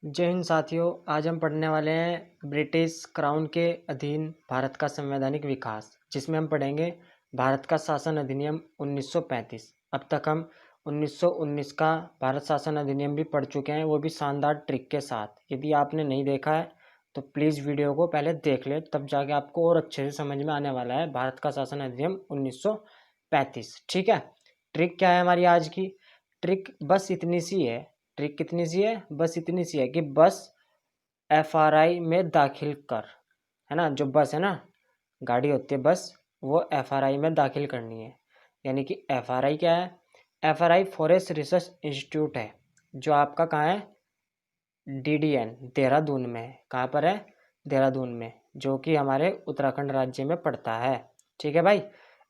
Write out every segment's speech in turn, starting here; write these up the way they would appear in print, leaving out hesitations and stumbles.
जय हिंद साथियों। आज हम पढ़ने वाले हैं ब्रिटिश क्राउन के अधीन भारत का संवैधानिक विकास, जिसमें हम पढ़ेंगे भारत का शासन अधिनियम 1935। अब तक हम 1919 का भारत शासन अधिनियम भी पढ़ चुके हैं, वो भी शानदार ट्रिक के साथ। यदि आपने नहीं देखा है तो प्लीज़ वीडियो को पहले देख ले, तब जाके आपको और अच्छे से समझ में आने वाला है भारत का शासन अधिनियम 1935। ठीक है। ट्रिक क्या है हमारी आज की? ट्रिक बस इतनी सी है। ट्रिक कितनी सी है? बस इतनी सी है कि बस एफआरआई में दाखिल कर, है ना। जो बस है ना, गाड़ी होती है बस, वो एफआरआई में दाखिल करनी है। यानी कि एफआरआई क्या है? एफआरआई फॉरेस्ट रिसर्च इंस्टीट्यूट है, जो आपका कहाँ है? डीडीएन देहरादून में है। कहाँ पर है? देहरादून में, जो कि हमारे उत्तराखंड राज्य में पड़ता है। ठीक है भाई।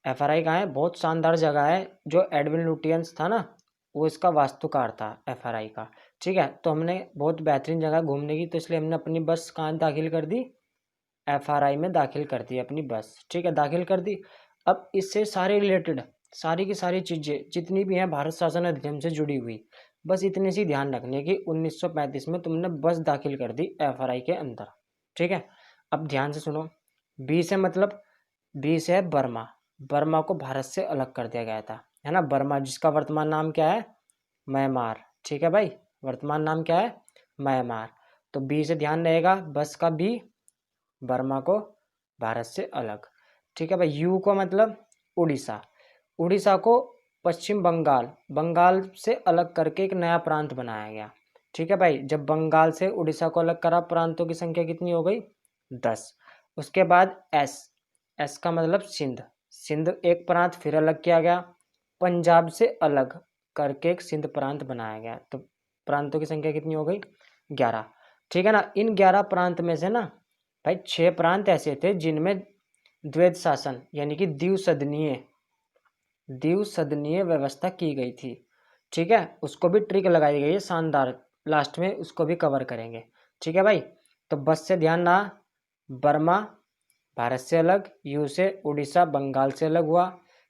एफआरआई कहाँ है? बहुत शानदार जगह है। जो एडविन लुटियंस था ना, वो इसका वास्तुकार था एफआरआई का। ठीक है। तो हमने बहुत बेहतरीन जगह घूमने की, तो इसलिए हमने अपनी बस कहाँ दाखिल कर दी? एफआरआई में दाखिल कर दी अपनी बस। ठीक है, दाखिल कर दी। अब इससे सारे रिलेटेड सारी की सारी चीज़ें जितनी भी हैं भारत शासन अधिनियम से जुड़ी हुई, बस इतनी सी ध्यान रखने की 1935 में तुमने बस दाखिल कर दी एफआरआई के अंदर। ठीक है। अब ध्यान से सुनो। बी से मतलब, बी से है बर्मा। बर्मा को भारत से अलग कर दिया गया था, है ना। बर्मा जिसका वर्तमान नाम क्या है? म्यांमार। ठीक है भाई, वर्तमान नाम क्या है? म्यांमार। तो बी से ध्यान रहेगा, बस का बी, बर्मा को भारत से अलग। ठीक है भाई। यू को मतलब उड़ीसा। उड़ीसा को पश्चिम बंगाल, बंगाल से अलग करके एक नया प्रांत बनाया गया। ठीक है भाई। जब बंगाल से उड़ीसा को अलग करा, प्रांतों की संख्या कितनी हो गई? 10। उसके बाद एस, एस का मतलब सिंध। सिंध एक प्रांत फिर अलग किया गया। पंजाब से अलग करके एक सिंध प्रांत बनाया गया। तो प्रांतों की संख्या कितनी हो गई? 11। ठीक है ना। इन 11 प्रांत में से ना भाई 6 प्रांत ऐसे थे जिनमें द्वैध शासन यानी कि द्विसदनीय व्यवस्था की गई थी। ठीक है। उसको भी ट्रिक लगाई गई है शानदार, लास्ट में उसको भी कवर करेंगे। ठीक है भाई। तो बस से ध्यान ना, बर्मा भारत से अलग, यू से उड़ीसा बंगाल से अलग हुआ,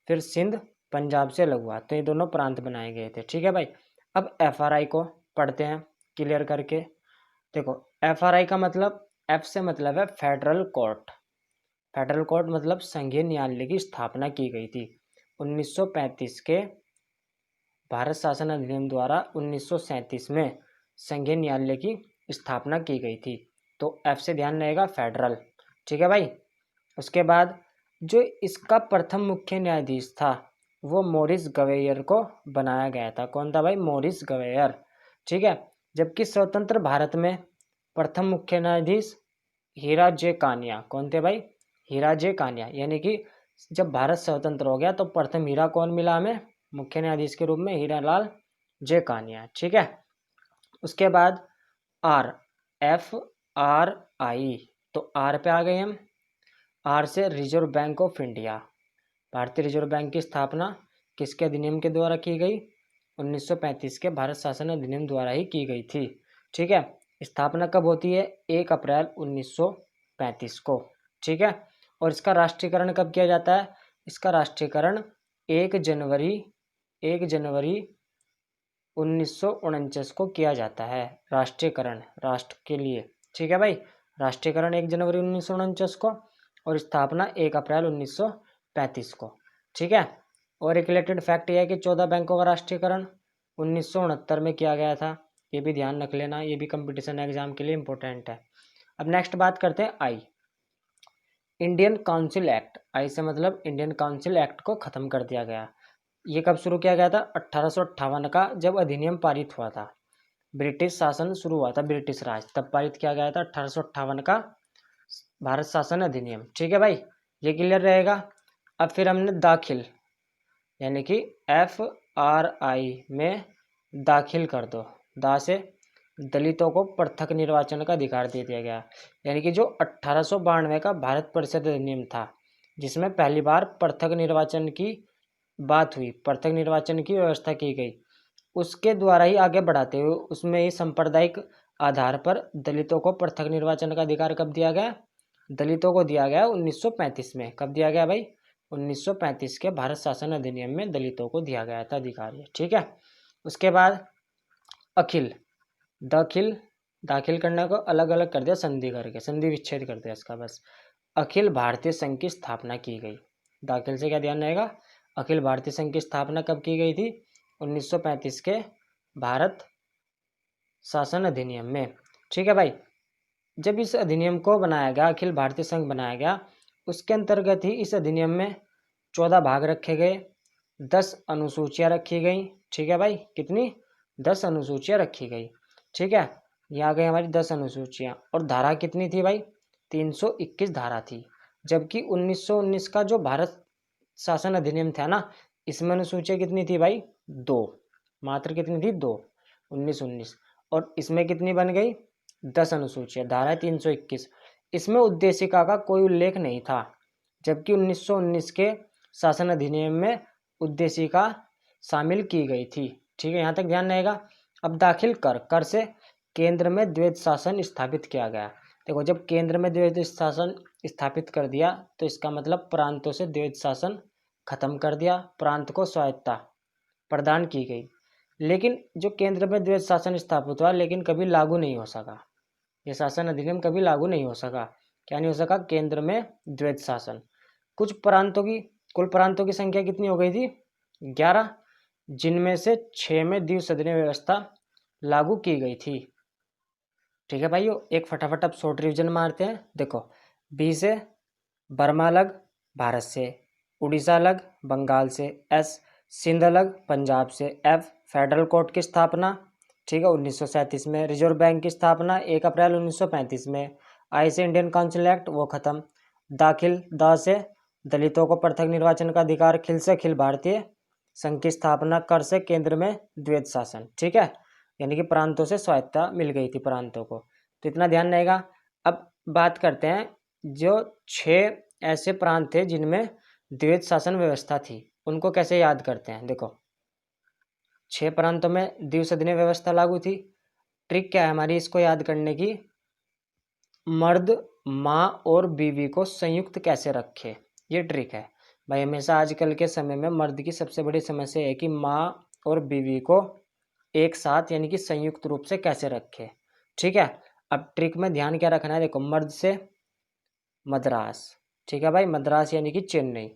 फिर सिंध पंजाब से अलग हुआ। तो ये दोनों प्रांत बनाए गए थे। ठीक है भाई। अब एफआरआई को पढ़ते हैं क्लियर करके। देखो, एफआरआई का मतलब, एफ से मतलब है फेडरल कोर्ट। फेडरल कोर्ट मतलब संघीय न्यायालय की स्थापना की गई थी 1935 के भारत शासन अधिनियम द्वारा। 1937 में संघीय न्यायालय की स्थापना की गई थी। तो एफ से ध्यान रहेगा फेडरल। ठीक है भाई। उसके बाद जो इसका प्रथम मुख्य न्यायाधीश था, वो मॉरिस गवेयर को बनाया गया था। कौन था भाई? मॉरिस गवेयर। ठीक है। जबकि स्वतंत्र भारत में प्रथम मुख्य न्यायाधीश हीरा जे कानिया। कौन थे भाई? हीरा जे कानिया। यानी कि जब भारत स्वतंत्र हो गया तो प्रथम हीरा कौन मिला हमें मुख्य न्यायाधीश के रूप में? हीरालाल जे कानिया। ठीक है। उसके बाद आर, एफ आर आई। तो आर पे आ गए हम। आर से रिजर्व बैंक ऑफ इंडिया। भारतीय रिजर्व बैंक की स्थापना किसके अधिनियम के द्वारा की गई? 1935 के भारत शासन अधिनियम द्वारा ही की गई थी। ठीक है। स्थापना कब होती है? 1 अप्रैल 1935 को। ठीक है। और इसका राष्ट्रीयकरण कब किया जाता है? इसका राष्ट्रीयकरण 1 जनवरी 1 जनवरी 1949 को किया जाता है। राष्ट्रीयकरण राष्ट्र के लिए। ठीक है भाई। राष्ट्रीयकरण 1 जनवरी 1949 को, और स्थापना 1 अप्रैल 1935 को। ठीक है। और एक रिलेटेड फैक्ट यह है कि 14 बैंकों का राष्ट्रीयकरण 1969 में किया गया था। ये भी ध्यान रख लेना, ये भी कंपटीशन एग्जाम के लिए इंपॉर्टेंट है। अब नेक्स्ट बात करते हैं आई, इंडियन काउंसिल एक्ट। आई से मतलब इंडियन काउंसिल एक्ट को ख़त्म कर दिया गया। ये कब शुरू किया गया था? 1858 का जब अधिनियम पारित हुआ था। ब्रिटिश शासन शुरू हुआ था, ब्रिटिश राज, तब पारित किया गया था 1858 का भारत शासन अधिनियम। ठीक है भाई, ये क्लियर रहेगा। अब फिर हमने दाखिल यानी कि एफआरआई में दाखिल कर दो। दा से दलितों को पृथक निर्वाचन का अधिकार दे दिया गया। यानी कि जो 1892 का भारत परिषद अधिनियम था, जिसमें पहली बार पृथक निर्वाचन की बात हुई, पृथक निर्वाचन की व्यवस्था की गई, उसके द्वारा ही आगे बढ़ाते हुए उसमें ही सांप्रदायिक आधार पर दलितों को पृथक निर्वाचन का अधिकार कब दिया गया? दलितों को दिया गया 1935 में। कब दिया गया भाई? 1935 के भारत शासन अधिनियम में दलितों को दिया गया था अधिकार। ठीक है। उसके बाद अखिल, दखिल दाखिल करने को अलग अलग कर दिया संधि करके, संधि विच्छेद कर दिया इसका बस। अखिल भारतीय संघ की स्थापना की गई। दाखिल से क्या ध्यान रहेगा, अखिल भारतीय संघ की स्थापना कब की गई थी? 1935 के भारत शासन अधिनियम में। ठीक है भाई। जब इस अधिनियम को बनाया गया, अखिल भारतीय संघ बनाया गया, उसके अंतर्गत ही इस अधिनियम में 14 भाग रखे गए, 10 अनुसूचियां रखी गई। ठीक है भाई, कितनी? 10 अनुसूचियां रखी गई। ठीक है, ये आ गई हमारी 10 अनुसूचियां। और धारा कितनी थी भाई? 321 धारा थी। जबकि 1919 का जो भारत शासन अधिनियम था ना, इसमें अनुसूचियां कितनी थी भाई? 2, मात्र कितनी थी? 2, 1919। और इसमें कितनी बन गई? 10 अनुसूचियां, धारा 321। इसमें उद्देशिका का कोई उल्लेख नहीं था, जबकि 1919 के शासन अधिनियम में उद्देशिका शामिल की गई थी। ठीक है, यहाँ तक ध्यान रहेगा। अब दाखिल कर, कर से केंद्र में द्वैध शासन स्थापित किया गया। देखो, जब केंद्र में द्वैध शासन स्थापित कर दिया तो इसका मतलब प्रांतों से द्वैध शासन खत्म कर दिया, प्रांत को स्वायत्तता प्रदान की गई। लेकिन जो केंद्र में द्वैध शासन स्थापित हुआ, लेकिन कभी लागू नहीं हो सका। यह शासन अधिनियम कभी लागू नहीं हो सका। क्या नहीं हो सका? केंद्र में द्वैध शासन। कुल प्रांतों की संख्या कितनी हो गई थी? 11, जिनमें से 6 में द्विसदनीय व्यवस्था लागू की गई थी। ठीक है भाइयों, एक फटाफट अब शॉर्ट रिवीजन मारते हैं। देखो, बी से बर्मा अलग भारत से, उड़ीसा अलग बंगाल से, एस सिंध अलग पंजाब से, एफ फेडरल कोर्ट की स्थापना, ठीक है, 1937 में। रिजर्व बैंक की स्थापना 1 अप्रैल 1935 में। आई से इंडियन काउंसिल एक्ट, वो खत्म। दाखिल, द से दलितों को पृथक निर्वाचन का अधिकार। खिल से अखिल भारतीय संघ की स्थापना। कर से केंद्र में द्वैध शासन। ठीक है, यानी कि प्रांतों से स्वायत्तता मिल गई थी प्रांतों को, तो इतना ध्यान रहेगा। अब बात करते हैं, जो 6 ऐसे प्रांत थे जिनमें द्वैध शासन व्यवस्था थी, उनको कैसे याद करते हैं। देखो, 6 प्रांतों में द्विसदनीय व्यवस्था लागू थी। ट्रिक क्या है हमारी इसको याद करने की? मर्द, माँ और बीवी को संयुक्त कैसे रखे, ये ट्रिक है भाई। हमेशा आजकल के समय में मर्द की सबसे बड़ी समस्या है कि माँ और बीवी को एक साथ यानी कि संयुक्त रूप से कैसे रखे। ठीक है, अब ट्रिक में ध्यान क्या रखना है? देखो, मर्द से मद्रास, ठीक है भाई, मद्रास यानी कि चेन्नई।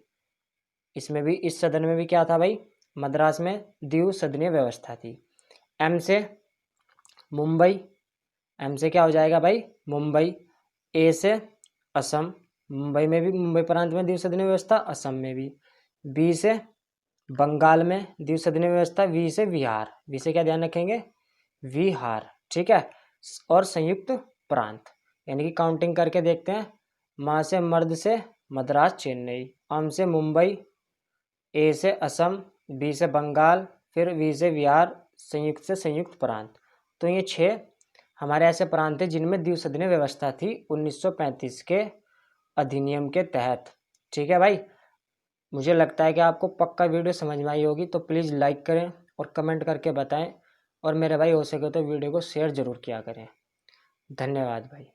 इसमें भी, इस सदन में भी क्या था भाई? मद्रास में द्विसदनीय व्यवस्था थी। एम से मुंबई, एम से क्या हो जाएगा भाई? मुंबई। ए से असम, मुंबई में भी, मुंबई प्रांत में द्विसदनीय व्यवस्था, असम में भी। बी से बंगाल में द्विसदनीय व्यवस्था। वी से बिहार, वी से क्या ध्यान रखेंगे? बिहार। ठीक है, और संयुक्त प्रांत, यानी कि काउंटिंग करके देखते हैं। माँ से मर्द से मद्रास चेन्नई, अम से मुंबई, ए से असम, बी से बंगाल, फिर वी से बिहार, संयुक्त से संयुक्त प्रांत। तो ये 6 हमारे ऐसे प्रांत थे जिनमें द्विसदनीय व्यवस्था थी 1935 के अधिनियम के तहत। ठीक है भाई, मुझे लगता है कि आपको पक्का वीडियो समझ में आई होगी, तो प्लीज़ लाइक करें और कमेंट करके बताएं। और मेरे भाई, हो सके तो वीडियो को शेयर ज़रूर किया करें। धन्यवाद भाई।